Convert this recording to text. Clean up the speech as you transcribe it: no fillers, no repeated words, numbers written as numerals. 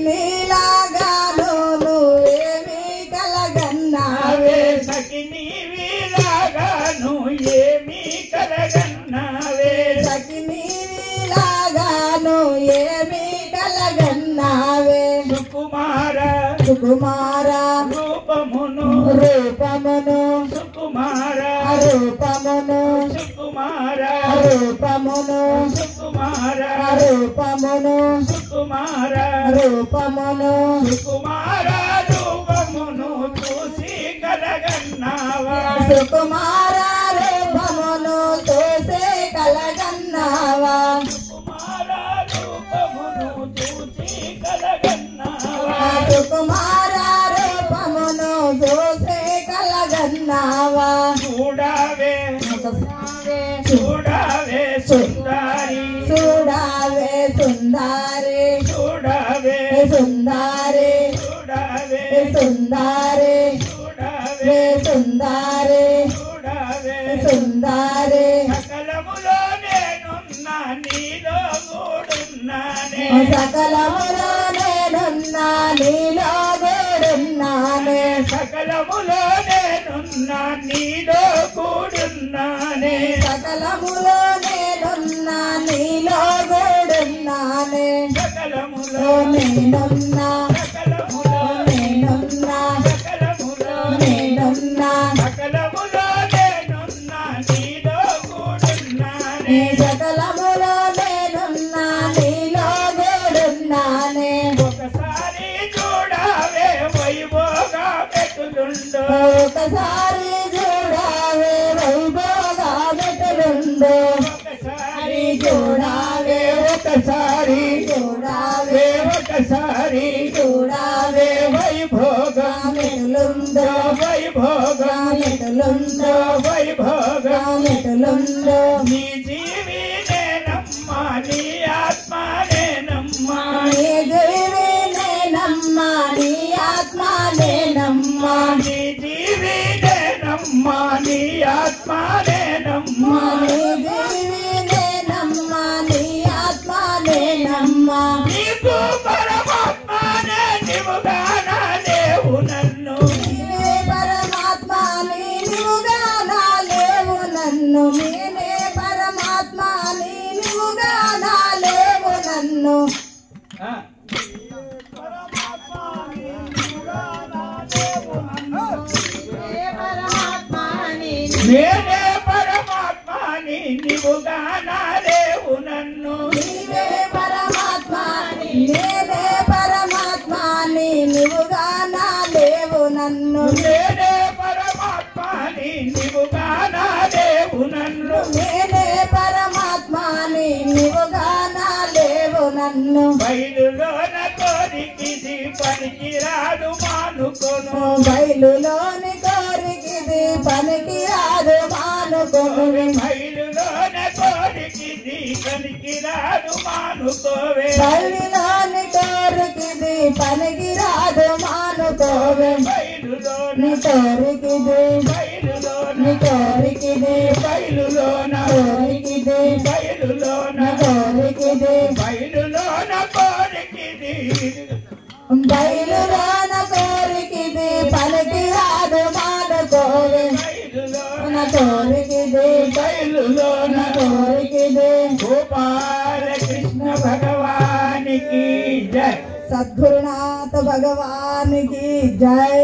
నీలాగాను నువ్వేమి కలగన్నావే సఖి నీలాగాను ఏమి కలగన్నావే సఖి నీలాగాను ఏమి కలగన్నావే సుకుమార సుకుమార రూపమును సుకుమార రూపమును సుకుమార రూపమును సుకుమార రూపమును సుకుమార రూపమును సుకుమార రూపమును చూసి కలగన్నావా సుకుమార రూపమును చూసే కలగన్నావా సుకుమార రూపమును చూసి కలగన్నావా సుకుమార రూపమును చూసే కలగన్నావా చూడవే చూడవే సుందరి చూడావే సుందరి చూడవే సుందరి చూడవే సుందరి చూడవే సుందరి చూడవే సుందరి సకలములో నేనున్నా నీలో కూడున్నానే సకలములో నేనున్నా నీలో గూడున్నానే సకలములో నేనున్నా నీలో కూడున్నానే సకలములో నేనున్నా నీలో గూడున్నానే సకలములో నేనున్నా సకలములో నేనున్నా సకలములో నేనున్నా సకలములో నేనున్నా నీలో కూడున్నానే సకలములో నేనున్నా నీలో గూడున్నానే ఒకసారి చూడవే వైభోగా పెట్టులుండు ఒకసారి చూడావే వైభోగా పెట్టులుండు ఒకసారి చూడావే ఒకసారి చూడావే ఒకసారి చూడావే వైభోగా మెటులుండు వైభోగా మెటులుండు వైభోగా మెటులుండు నీ జీవి నేనమ్మా నీ ఆత్మ నేనమ్మా నీ జీవి నేనమ్మా నీ ఆత్మ నేనమ్మా నీ జీవి నేనమ్మా నీ ఆత్మ నేనమ్మా నీ జీవి నేనమ్మా నీ ఆత్మ నేనమ్మా నీకు పరమాత్మనే నీవుగానా లేవు నన్ను నీవే పరమాత్మ నీవుగా నా లేవు నన్ను నేనే పరమాత్మ నీవుగా నా లేవు నన్ను నేనే పరమాత్మని నీవుగానా లేవు నన్ను నీవే పరమాత్మ నేనే పరమాత్మ నీవుగా నా లేవు నన్ను నేనే పరమాత్మని నీవుగానా లేవు నన్ను నేనే పరమాత్మ నీవుగా నా లేవు నన్ను బయలులోన కోరికిది పనికిరాదు మానుకొను బయలులోని కోరికిది పనికి రాదు మానుకోవే బయలులోన కోరికిది పనికిరాదు మానుకోవే బయలులోని కోరికిది పనికి రాదు మానుకోవే బయలులోన నీ కోరికిది బయలులోన నీ కోరికిది బయలులోన కోరికిది బయలులోన కోరికిది బయలులోన కోరికిది బయలులోన కోరికిది పనికి రాదు మానుకోవే బయలులోన కోరికిది బయలులోన కోరికిది గోపాల కృష్ణ భగవానికి జై సద్గురునాథ భగవానికి జై.